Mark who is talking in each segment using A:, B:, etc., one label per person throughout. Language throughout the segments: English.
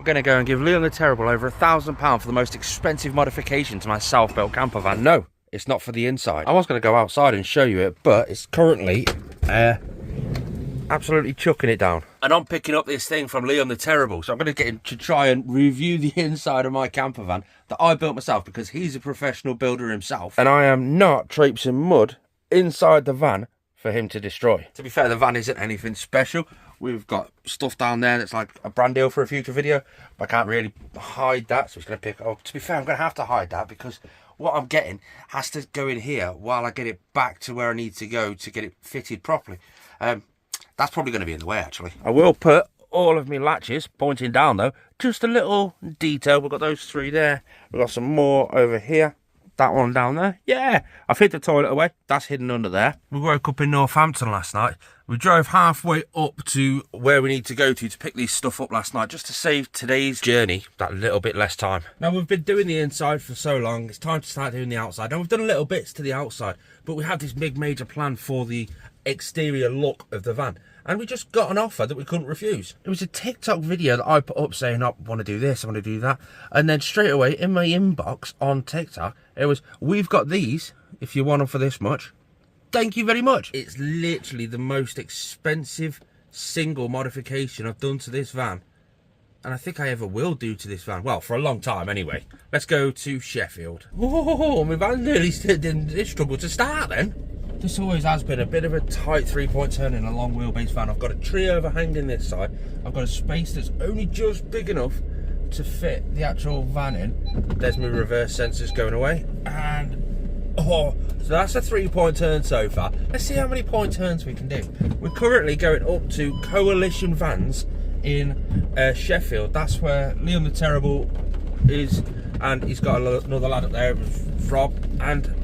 A: We're going to go and give Leon the Terrible over £1,000 for the most expensive modification to my self-built camper van. No, it's not for the inside. I was going to go outside and show you it, but it's currently absolutely chucking it down. And I'm picking up this thing from Leon the Terrible, so I'm going to get him to try and review the inside of my camper van that I built myself, because he's a professional builder himself, and I am not traipsing mud inside the van for him to destroy. To be fair, the van isn't anything special. We've got stuff down there that's like a brand deal for a future video, but I can't really hide that, so it's going to pick up. To be fair, I'm going to have to hide that because what I'm getting has to go in here while I get it back to where I need to go to get it fitted properly. That's probably going to be in the way, actually. I will put all of my latches pointing down, though. Just a little detail. We've got those 3 there. We've got some more over here. That one down there. Yeah, I've hid the toilet away. That's hidden under there. We woke up in Northampton last night. We drove halfway up to where we need to go to pick these stuff up last night, just to save today's journey that little bit less time. Now, we've been doing the inside for so long, it's time to start doing the outside. Now, we've done little bits to the outside, but we have this big major plan for the exterior look of the van, and we just got an offer that we couldn't refuse. It was a TikTok video that I put up saying, I want to do this, I want to do that, and then straight away in my inbox on TikTok it was, we've got these if you want them for this much, thank you very much. It's literally the most expensive single modification I've done to this van, and I think I ever will do to this van. Well, for a long time anyway. Let's go to Sheffield. Oh, my van nearly didn't struggle to start then. This always has been a bit of a tight 3-point turn in a long wheelbase van. I've got a tree overhanging this side. I've got a space that's only just big enough to fit the actual van in. There's my reverse sensors going away. And, oh, so that's a 3-point turn so far. Let's see how many point turns we can do. We're currently going up to Coalition Vans in Sheffield. That's where Leon the Terrible is. And he's got another lad up there, Rob. And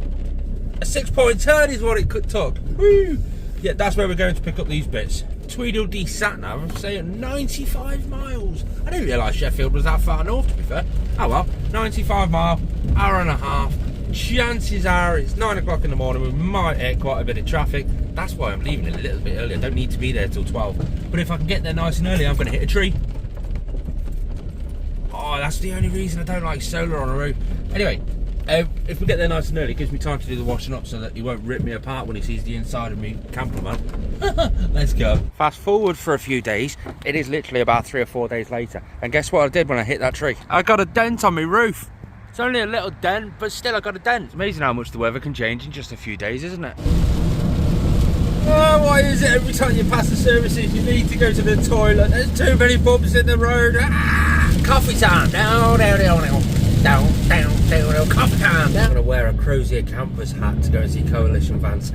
A: a 6-point turn is what it took. Woo! Yeah, that's where we're going to pick up these bits. Tweedledee sat nav, I'm saying 95 miles. I didn't realise Sheffield was that far north, to be fair. Oh well, 95 mile, hour and a half. Chances are it's 9 o'clock in the morning. We might hit quite a bit of traffic. That's why I'm leaving it a little bit early. I don't need to be there till 12. But if I can get there nice and early, I'm going to hit a tree. Oh, that's the only reason I don't like solar on a roof. Anyway, if we get there nice and early, it gives me time to do the washing up so that he won't rip me apart when he sees the inside of me camper van. Let's go. Fast forward for a few days. It is literally about 3 or 4 days later. And guess what I did when I hit that tree? I got a dent on my roof. It's only a little dent, but still I got a dent. It's amazing how much the weather can change in just a few days, isn't it? Oh, why is it every time you pass the services you need to go to the toilet? There's too many bumps in the road. Ah, coffee time. Down, down, down, down. Down, down, down, down, coffee time. I'm going to wear a Crozier Campers hat to go and see Coalition Vans.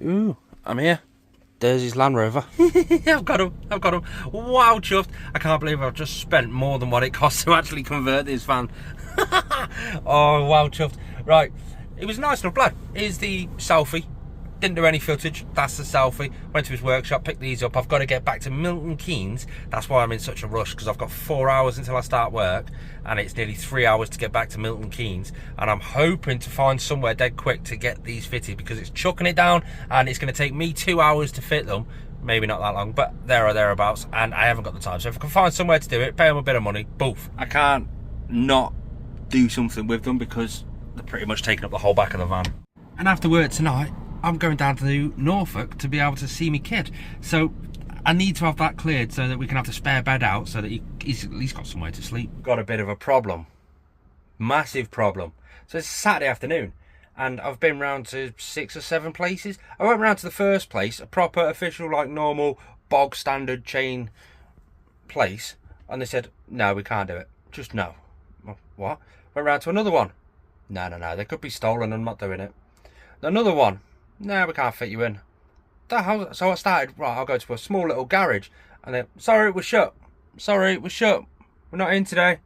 A: Ooh, I'm here. There's his Land Rover. I've got him. Wow, chuffed. I can't believe I've just spent more than what it costs to actually convert this van. Oh, wow, chuffed. Right, it was a nice enough lad. Here's the selfie. Didn't do any footage, that's the selfie. Went to his workshop, picked these up. I've got to get back to Milton Keynes. That's why I'm in such a rush, because I've got 4 hours until I start work, and it's nearly 3 hours to get back to Milton Keynes. And I'm hoping to find somewhere dead quick to get these fitted, because it's chucking it down, and it's going to take me 2 hours to fit them. Maybe not that long, but there or thereabouts, and I haven't got the time. So if I can find somewhere to do it, pay them a bit of money, boof. I can't not do something with them, because they're pretty much taking up the whole back of the van. And after work tonight, I'm going down to Norfolk to be able to see my kid, so I need to have that cleared so that we can have the spare bed out so that he's at least got somewhere to sleep. Got a bit of a problem, massive problem. So it's Saturday afternoon and I've been round to 6 or 7 places. I went round to the first place, a proper official like normal bog standard chain place, and they said no, we can't do it, just no. What? Went round to another one, no, they could be stolen, I'm not doing it. Another one, no, we can't fit you in. So I started, right, I'll go to a small little garage. And then, sorry, we're shut. We're not in today.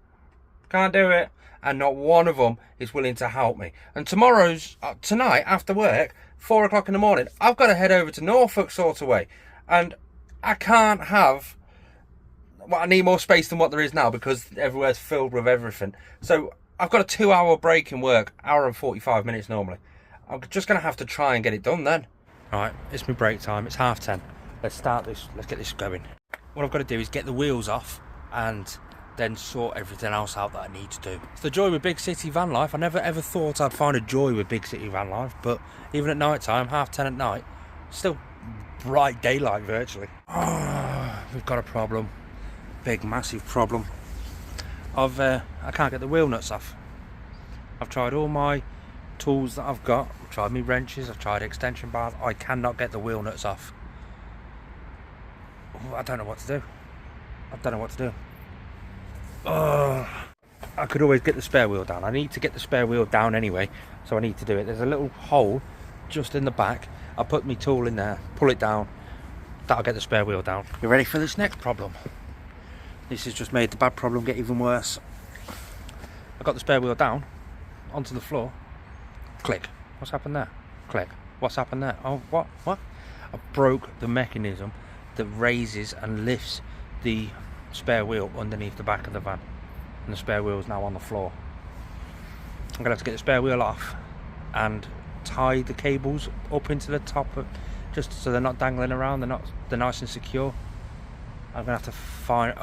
A: Can't do it. And not one of them is willing to help me. And tonight, after work, 4 o'clock in the morning, I've got to head over to Norfolk sort of way. And I can't have, well, I need more space than what there is now because everywhere's filled with everything. So I've got a 2-hour break in work, hour and 45 minutes normally. I'm just going to have to try and get it done then. Right, it's my break time. It's 10:30. Let's start this. Let's get this going. What I've got to do is get the wheels off and then sort everything else out that I need to do. It's the joy with big city van life. I never ever thought I'd find a joy with big city van life, but even at night time, 10:30 at night, still bright daylight virtually. Oh, we've got a problem. Big, massive problem. I can't get the wheel nuts off. I've tried all my tools that I've got. I've tried my wrenches, I've tried extension bars. I cannot get the wheel nuts off. Oh, I don't know what to do. I don't know what to do. Oh, I could always get the spare wheel down. I need to get the spare wheel down anyway, so I need to do it. There's a little hole just in the back. I'll put my tool in there, pull it down. That'll get the spare wheel down. You ready for this next problem? This has just made the bad problem get even worse. I got the spare wheel down onto the floor. Click. What's happened there? Click. What's happened there? Oh, what? I broke the mechanism that raises and lifts the spare wheel underneath the back of the van, and the spare wheel is now on the floor. I'm gonna have to get the spare wheel off and tie the cables up into the top of, just so they're not dangling around. They're nice and secure. I'm gonna have to find.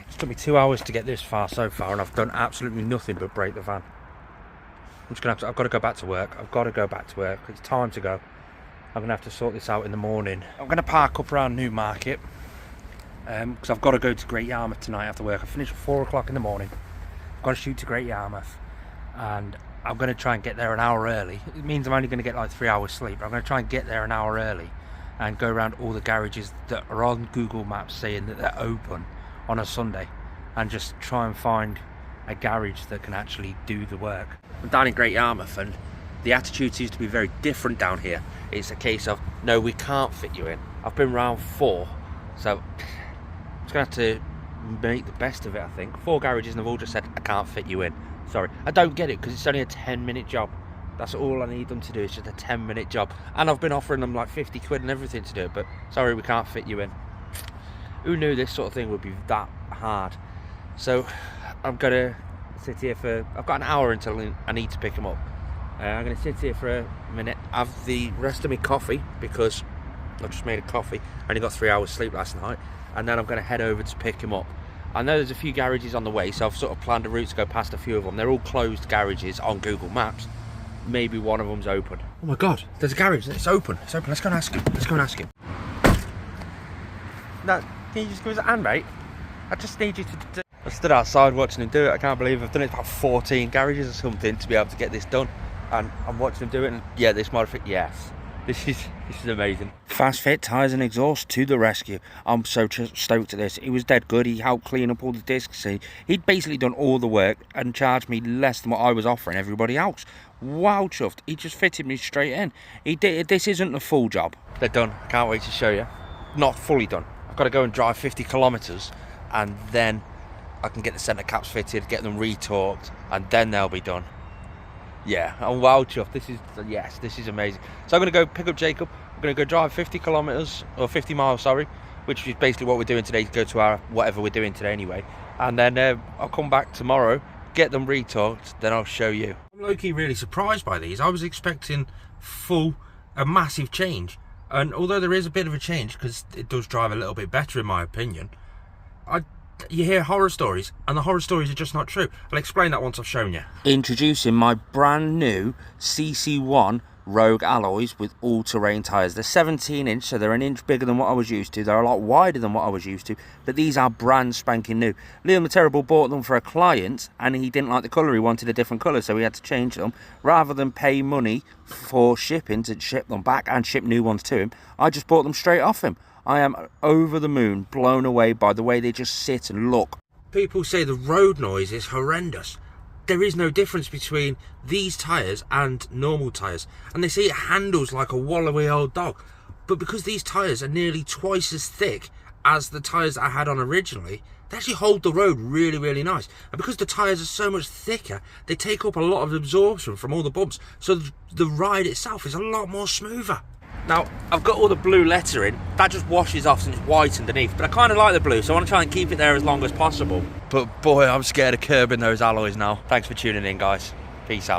A: It's took me 2 hours to get this far so far, and I've done absolutely nothing but break the van. I've got to go back to work. I've got to go back to work. It's time to go. I'm gonna have to sort this out in the morning. I'm gonna park up around Newmarket. Because I've got to go to Great Yarmouth tonight after work. I finish at 4 o'clock in the morning. I've got to shoot to Great Yarmouth, and I'm going to try and get there an hour early. It means I'm only going to get like 3 hours sleep. I'm going to try and get there an hour early and go around all the garages that are on Google Maps saying that they're open on a Sunday, and just try and find a garage that can actually do the work. I'm down in Great Yarmouth, and the attitude seems to be very different down here. It's a case of, no, we can't fit you in. I've been round 4, so I'm going to have to make the best of it, I think. 4 garages and they've all just said, I can't fit you in. Sorry. I don't get it, because it's only a 10-minute job. That's all I need them to do, is just a 10-minute job. And I've been offering them like 50 quid and everything to do it, but sorry, we can't fit you in. Who knew this sort of thing would be that hard? So I'm going to sit here for, I've got an hour until I need to pick them up. I'm going to sit here for a minute, have the rest of my coffee, because I've just made a coffee. I only got 3 hours sleep last night. And then I'm going to head over to pick him up. I know there's a few garages on the way, so I've sort of planned a route to go past a few of them. They're all closed garages on Google Maps. Maybe one of them's open. Oh my God, there's a garage. It's open. It's open. Let's go and ask him. Let's go and ask him. No, can you just give us a hand, mate? I just need you to... I stood outside watching him do it. I can't believe I've done it about 14 garages or something to be able to get this done. And I'm watching him do it, and yeah, this modification, yes. This is amazing. Fast Fit Tyres and Exhaust to the rescue. I'm so stoked at this. He was dead good. He helped clean up all the discs. He'd basically done all the work and charged me less than what I was offering everybody else. Wow, chuffed. He just fitted me straight in. He did. This isn't a full job. They're done. I can't wait to show you. Not fully done. I've got to go and drive 50 kilometres, and then I can get the centre caps fitted, get them retorqued, and then they'll be done. Yeah, I'm wow chuffed. This is amazing. So I'm going to go pick up Jacob. I'm going to go drive 50 kilometres, or 50 miles, sorry, which is basically what we're doing today, to go to our whatever we're doing today anyway. And then I'll come back tomorrow, get them retorqued, then I'll show you. I'm low-key really surprised by these. I was expecting a massive change. And although there is a bit of a change, because it does drive a little bit better in my opinion, you hear horror stories, and the horror stories are just not true. I'll explain that once I've shown you. Introducing my brand new CC1 Rouge alloys with all-terrain tyres. They're 17-inch, so they're an inch bigger than what I was used to. They're a lot wider than what I was used to, but these are brand spanking new. Liam the Terrible bought them for a client, and he didn't like the colour. He wanted a different colour, so we had to change them. Rather than pay money for shipping to ship them back and ship new ones to him, I just bought them straight off him. I am over the moon, blown away by the way they just sit and look. People say the road noise is horrendous. There is no difference between these tyres and normal tyres. And they say it handles like a wallowy old dog. But because these tyres are nearly twice as thick as the tyres I had on originally, they actually hold the road really, really nice. And because the tyres are so much thicker, they take up a lot of absorption from all the bumps. So the ride itself is a lot more smoother. Now, I've got all the blue lettering. That just washes off and it's white underneath. But I kind of like the blue, so I want to try and keep it there as long as possible. But boy, I'm scared of curbing those alloys now. Thanks for tuning in, guys. Peace out.